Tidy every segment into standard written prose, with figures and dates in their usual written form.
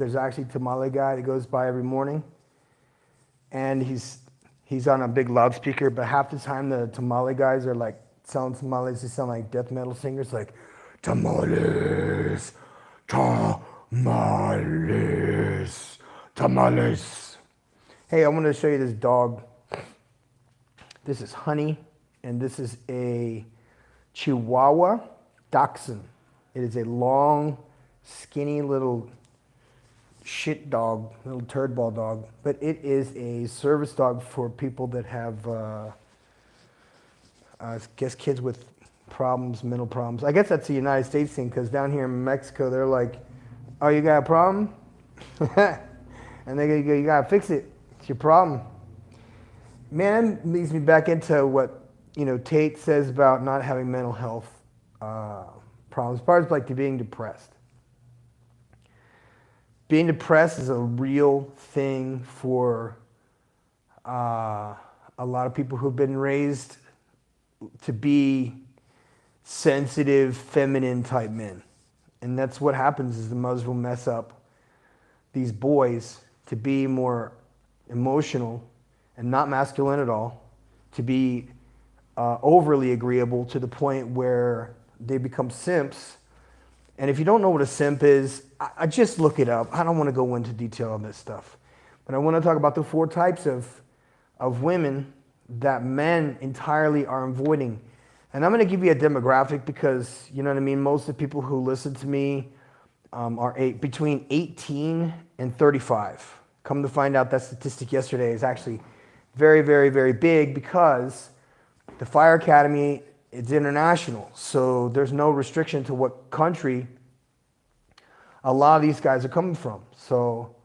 There's actually a tamale guy that goes by every morning, and he's on a big loudspeaker. But half the time, the tamale guys are like selling tamales. They sound like death metal singers, like tamales, tamales, tamales. Hey, I want to show you this dog. This is Honey, and this is a Chihuahua Dachshund. It is a long, skinny little shit dog, little turd ball dog, but it is a service dog for people that have, I guess, kids with problems, mental problems. I guess that's a United States thing, because down here in Mexico, they're like, oh, you got a problem? And they go, you got to fix it. It's your problem. Man, that leads me back into what, Tate says about not having mental health problems, as far as like being depressed. Being depressed is a real thing for a lot of people who've been raised to be sensitive, feminine type men. And that's what happens is the mothers will mess up these boys to be more emotional and not masculine at all, to be overly agreeable to the point where they become simps. And if you don't know what a simp is, I just look it up. I don't want to go into detail on this stuff. But I want to talk about the 4 types of women that men entirely are avoiding. And I'm going to give you a demographic because, you know what I mean, most of the people who listen to me are between 18 and 35. Come to find out, that statistic yesterday is actually very, very, very big because the Fire Academy, it's international. So there's no restriction to what country a lot of these guys are coming from. So,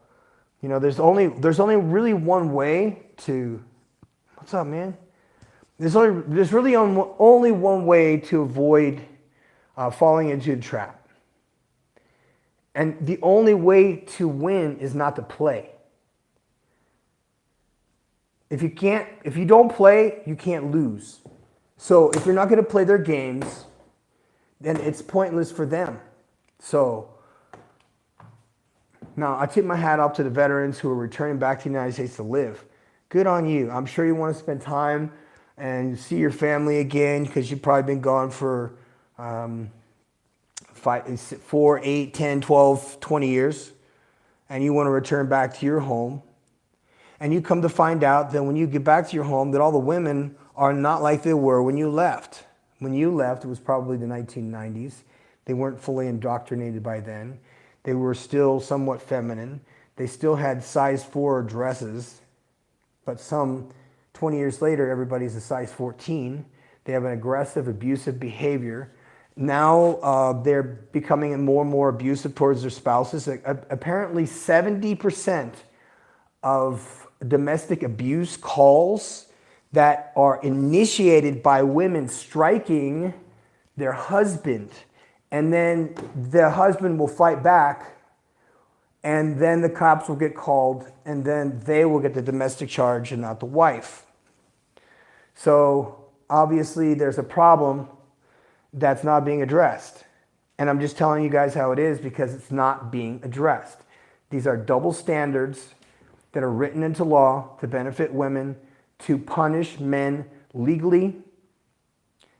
there's only really one way to, what's up, man? There's really only one way to avoid falling into the trap. And the only way to win is not to play. If you don't play, you can't lose. So if you're not going to play their games, then it's pointless for them. So now I tip my hat off to the veterans who are returning back to the United States to live. Good on you. I'm sure you want to spend time and see your family again because you've probably been gone for 4, 8, 10, 12, 20 years. And you want to return back to your home. And you come to find out that when you get back to your home that all the women are not like they were when you left. When you left, it was probably the 1990s. They weren't fully indoctrinated by then. They were still somewhat feminine. They still had size 4 dresses, but some 20 years later, everybody's a size 14. They have an aggressive, abusive behavior. Now they're becoming more and more abusive towards their spouses. Apparently 70% of domestic abuse calls that are initiated by women striking their husband, and then the husband will fight back, and then the cops will get called, and then they will get the domestic charge and not the wife. So obviously there's a problem that's not being addressed. And I'm just telling you guys how it is because it's not being addressed. These are double standards that are written into law to benefit women, to punish men legally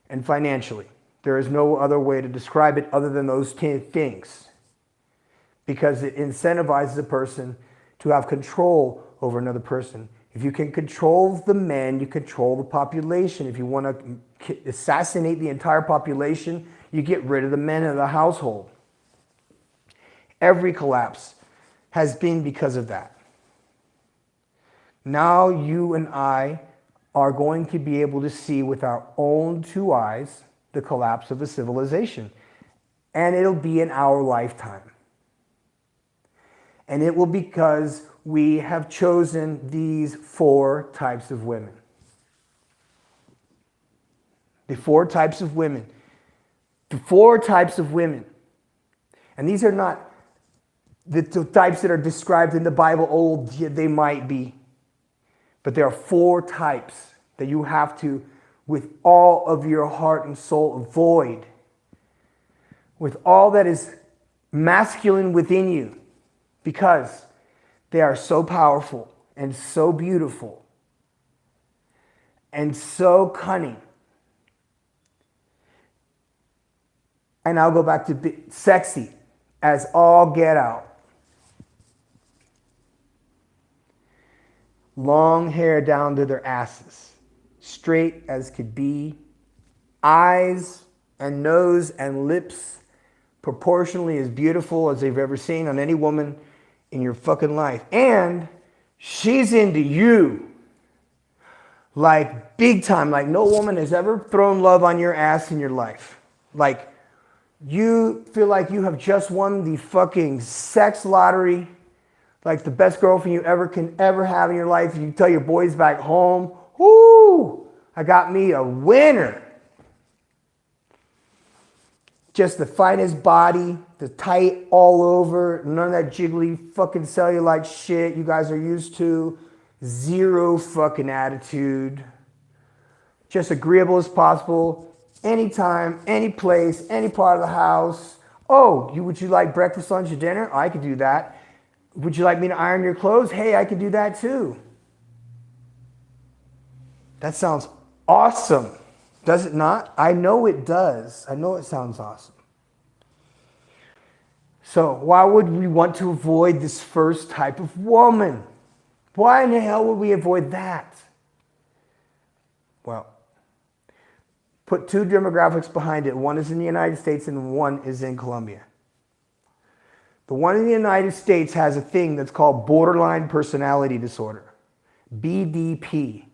and financially. There is no other way to describe it other than those 10 things, because it incentivizes a person to have control over another person. If you can control the men, you control the population. If you want to assassinate the entire population, you get rid of the men in the household. Every collapse has been because of that. Now you and I are going to be able to see with our own 2 eyes the collapse of a civilization. And it'll be in our lifetime. And it will be because we have chosen these 4 types of women. The 4 types of women. The 4 types of women. And these are not the types that are described in the Bible. Oh, they might be. But there are 4 types that you have to, with all of your heart and soul, avoid. With all that is masculine within you. because they are so powerful and so beautiful and so cunning. And I'll go back to sexy as all get out. Long hair down to their asses, straight as could be, eyes and nose and lips proportionally as beautiful as they've ever seen on any woman in your fucking life. And she's into you like big time, like no woman has ever thrown love on your ass in your life. Like you feel like you have just won the fucking sex lottery, like the best girlfriend you can ever have in your life. You tell your boys back home, whoo, I got me a winner. Just the finest body, the tight all over, none of that jiggly fucking cellulite shit you guys are used to. Zero fucking attitude. Just agreeable as possible. Anytime, any place, any part of the house. Oh, would you like breakfast, lunch, or dinner? I could do that. Would you like me to iron your clothes? Hey, I could do that too. That sounds awesome. Does it not? I know it does. I know it sounds awesome. So why would we want to avoid this first type of woman? Why in the hell would we avoid that? Well, put two demographics behind it. One is in the United States and one is in Colombia. The one in the United States has a thing that's called borderline personality disorder, BDP.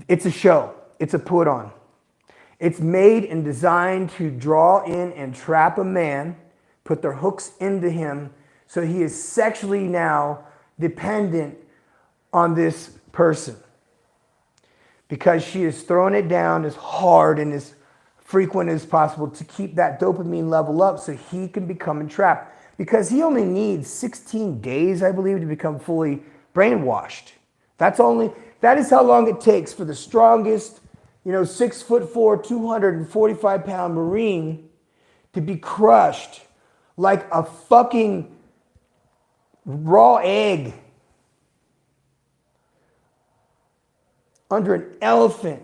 It's a show. It's a put on. It's made and designed to draw in and trap a man, put their hooks into him, so he is sexually now dependent on this person. Because she is throwing it down as hard and as frequent as possible to keep that dopamine level up so he can become entrapped. Because he only needs 16 days, I believe, to become fully brainwashed. That is how long it takes for the strongest, 6'4", 245-pound Marine to be crushed like a fucking raw egg under an elephant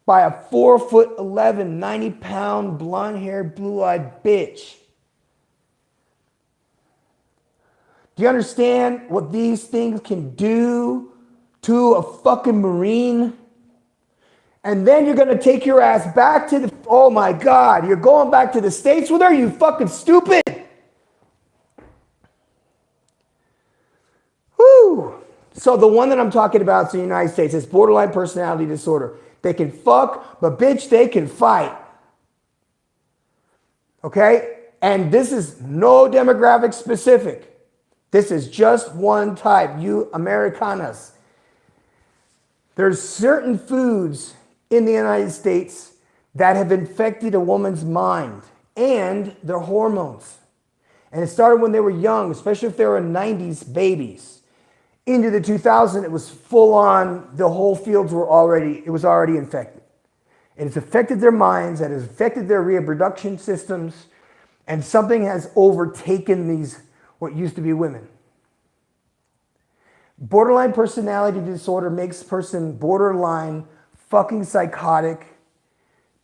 by a 4'11", 90-pound, blonde-haired, blue-eyed bitch. Do you understand what these things can do to a fucking Marine? And then you're gonna take your ass back to oh my God, you're going back to the States with her? You fucking stupid. Whew. So the one that I'm talking about is in the United States. It's borderline personality disorder. They can fuck, but bitch, they can fight. Okay? And this is no demographic specific. This is just one type, you Americanas. There's certain foods in the United States that have infected a woman's mind and their hormones. And it started when they were young, especially if they were 90s babies. Into the 2000s, it was full on, the whole fields it was already infected. And it's affected their minds, it has affected their reproduction systems, and something has overtaken these, what used to be women. Borderline personality disorder makes a person borderline fucking psychotic,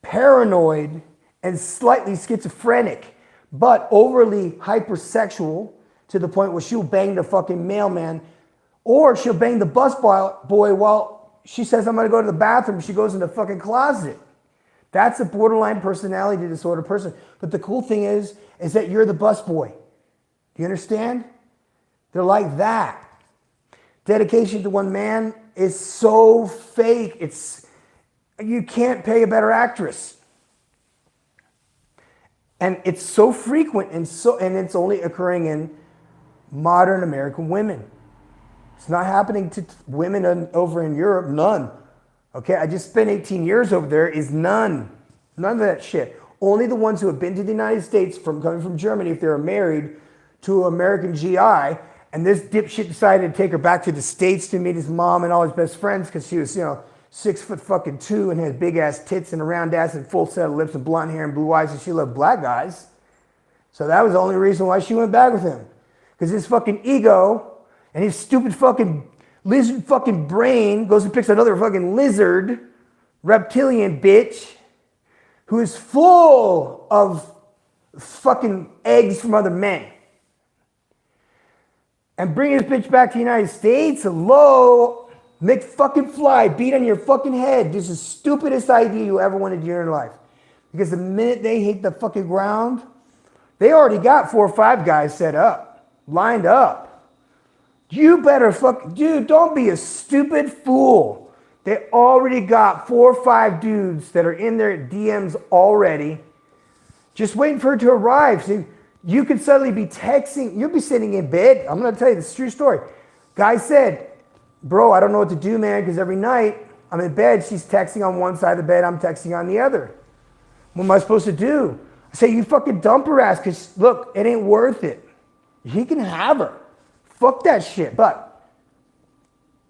paranoid, and slightly schizophrenic, but overly hypersexual to the point where she'll bang the fucking mailman, or she'll bang the busboy while she says, I'm gonna go to the bathroom. She goes in the fucking closet. That's a borderline personality disorder person. But the cool thing is that you're the busboy. Do you understand? They're like that. Dedication to one man is so fake. You can't pay a better actress. And it's so frequent and it's only occurring in modern American women. It's not happening to women over in Europe, none. Okay, I just spent 18 years over there, is none. None of that shit. Only the ones who have been to the United States coming from Germany, if they're married to an American GI, and this dipshit decided to take her back to the States to meet his mom and all his best friends because she was, 6'2" and had big ass tits and a round ass and full set of lips and blonde hair and blue eyes, and she loved black guys. So that was the only reason why she went back with him. Because his fucking ego and his stupid fucking lizard fucking brain goes and picks another fucking lizard, reptilian bitch, who is full of fucking eggs from other men. And bring this bitch back to the United States, hello, make fucking fly, beat on your fucking head. This is the stupidest idea you ever wanted to do in your life. Because the minute they hit the fucking ground, they already got 4 or 5 guys set up, lined up. You better dude, don't be a stupid fool. They already got 4 or 5 dudes that are in their DMs already, just waiting for it to arrive. So you could suddenly be texting, you'll be sitting in bed. I'm gonna tell you this true story. Guy said, bro, I don't know what to do, man, because every night I'm in bed, she's texting on one side of the bed, I'm texting on the other. What am I supposed to do? I say, you fucking dump her ass, because look, it ain't worth it. He can have her. Fuck that shit. But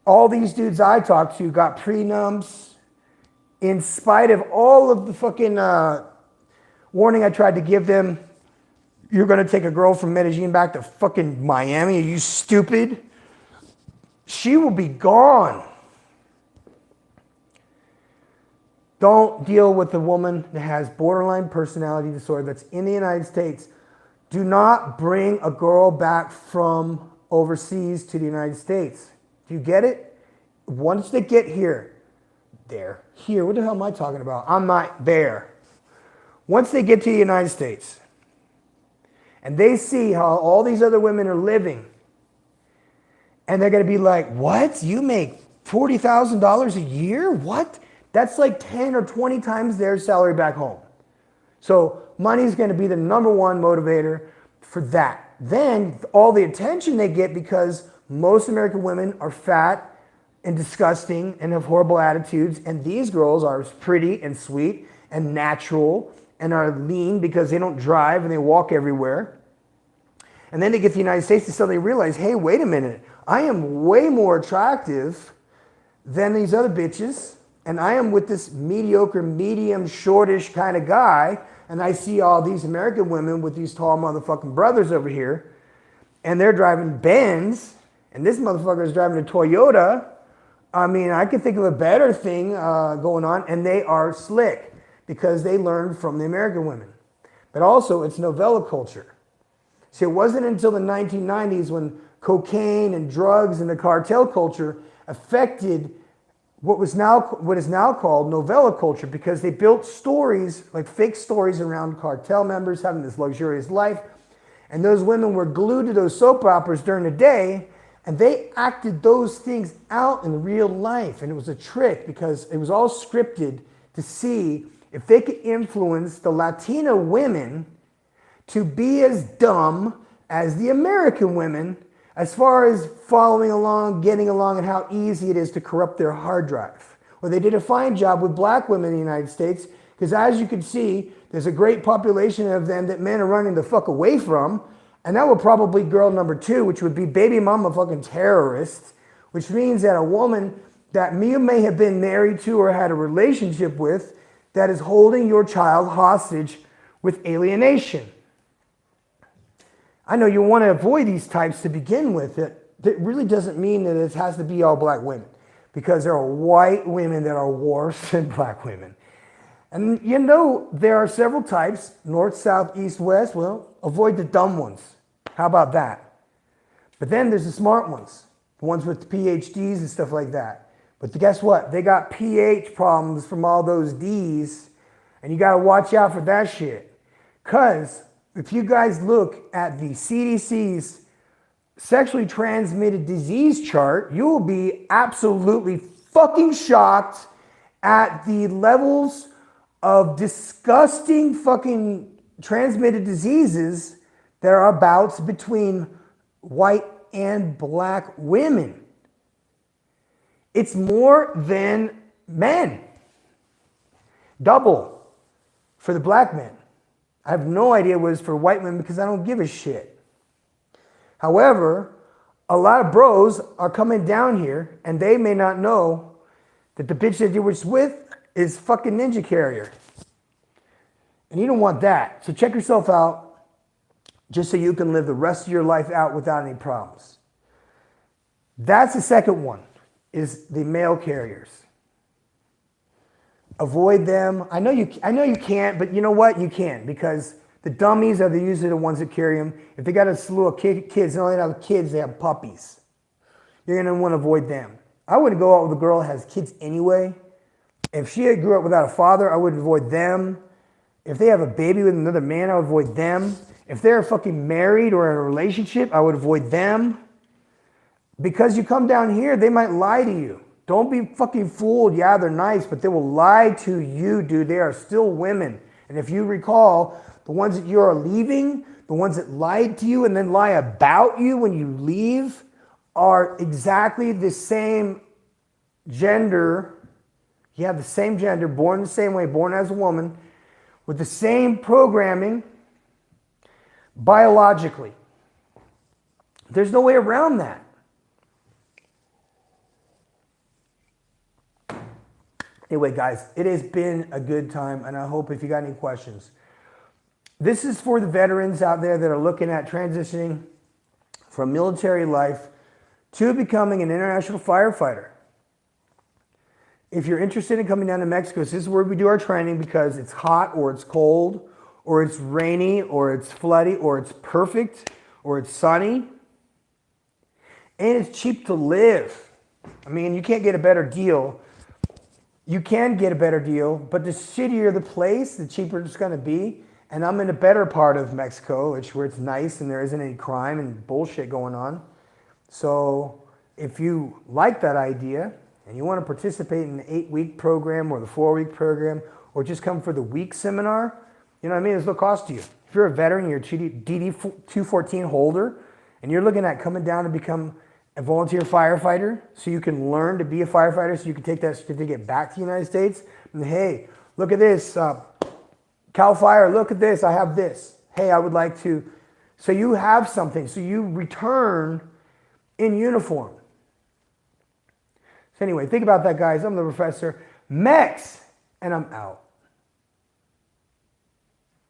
all these dudes I talked to got prenups in spite of all of the fucking warning I tried to give them. You're going to take a girl from Medellin back to fucking Miami? Are you stupid? She will be gone. Don't deal with a woman that has borderline personality disorder that's in the United States. Do not bring a girl back from overseas to the United States. Do you get it? Once they get here, what the hell am I talking about? I'm not there. Once they get to the United States and they see how all these other women are living, and they're going to be like, what? You make $40,000 a year? What? That's like 10 or 20 times their salary back home. So money is going to be the number one motivator for that. Then all the attention they get, because most American women are fat and disgusting and have horrible attitudes, and these girls are pretty and sweet and natural and are lean because they don't drive and they walk everywhere. And then they get to the United States and suddenly realize, hey, wait a minute, I am way more attractive than these other bitches. And I am with this mediocre, medium, shortish kind of guy. And I see all these American women with these tall motherfucking brothers over here. And they're driving Benz. And this motherfucker is driving a Toyota. I mean, I could think of a better thing going on. And they are slick because they learned from the American women. But also, it's novella culture. See, it wasn't until the 1990s when cocaine and drugs and the cartel culture affected what is now called novella culture, because they built stories, like fake stories around cartel members having this luxurious life. And those women were glued to those soap operas during the day, and they acted those things out in real life. And it was a trick because it was all scripted to see if they could influence the Latina women to be as dumb as the American women as far as following along, getting along, and how easy it is to corrupt their hard drive. Well, they did a fine job with black women in the United States, because as you can see, there's a great population of them that men are running the fuck away from, and that would probably girl number 2, which would be baby mama fucking terrorists, which means that a woman that you may have been married to or had a relationship with that is holding your child hostage with alienation. I know you want to avoid these types to begin with. That really doesn't mean that it has to be all black women, because there are white women that are worse than black women. And you know, there are several types, north, south, east, west. Well, avoid the dumb ones. How about that? But then there's the smart ones, the ones with PhDs and stuff like that. But guess what? They got pH problems from all those D's, and you got to watch out for that shit. Because if you guys look at the CDC's sexually transmitted disease chart, you will be absolutely fucking shocked at the levels of disgusting fucking transmitted diseases that are bouts between white and black women. It's more than men. Double for the black men. I have no idea what it was for white women, because I don't give a shit. However, a lot of bros are coming down here, and they may not know that the bitch that you were with is fucking Ninja Carrier. And you don't want that. So check yourself out. just so you can live the rest of your life out without any problems. That's the second one, is the mail carriers. Avoid them. I know you can't, but you know what? You can, because the dummies are usually the ones that carry them. If they got a slew of kids, they don't have kids, they have puppies. You're going to want to avoid them. I wouldn't go out with a girl that has kids anyway. If she grew up without a father, I would avoid them. If they have a baby with another man, I would avoid them. If they're fucking married or in a relationship, I would avoid them. Because you come down here, they might lie to you. Don't be fucking fooled. Yeah, they're nice, but they will lie to you, dude. They are still women. And if you recall, the ones that you are leaving, the ones that lied to you and then lie about you when you leave, are exactly the same gender. You have the same gender, born the same way, born as a woman, with the same programming biologically. There's no way around that. Anyway, guys, it has been a good time, and I hope if you got any questions. This is for the veterans out there that are looking at transitioning from military life to becoming an international firefighter. If you're interested in coming down to Mexico, this is where we do our training, because it's hot or it's cold or it's rainy or it's floody or it's perfect or it's sunny. And it's cheap to live. I mean, you can't get a better deal. You can get a better deal, but the shittier the place, the cheaper it's going to be. And I'm in a better part of Mexico, where it's nice and there isn't any crime and bullshit going on. So if you like that idea and you want to participate in the 8-week program or the 4-week program, or just come for the week seminar, you know what I mean? There's no cost to you. If you're a veteran, you're a DD-214 holder, and you're looking at coming down to become a volunteer firefighter, so you can learn to be a firefighter, so you can take that certificate back to the United States. And hey, look at this, Cal Fire, look at this, I have this. Hey, I would like to. So you have something, so you return in uniform. So anyway, think about that, guys. I'm the Professor Mex, and I'm out.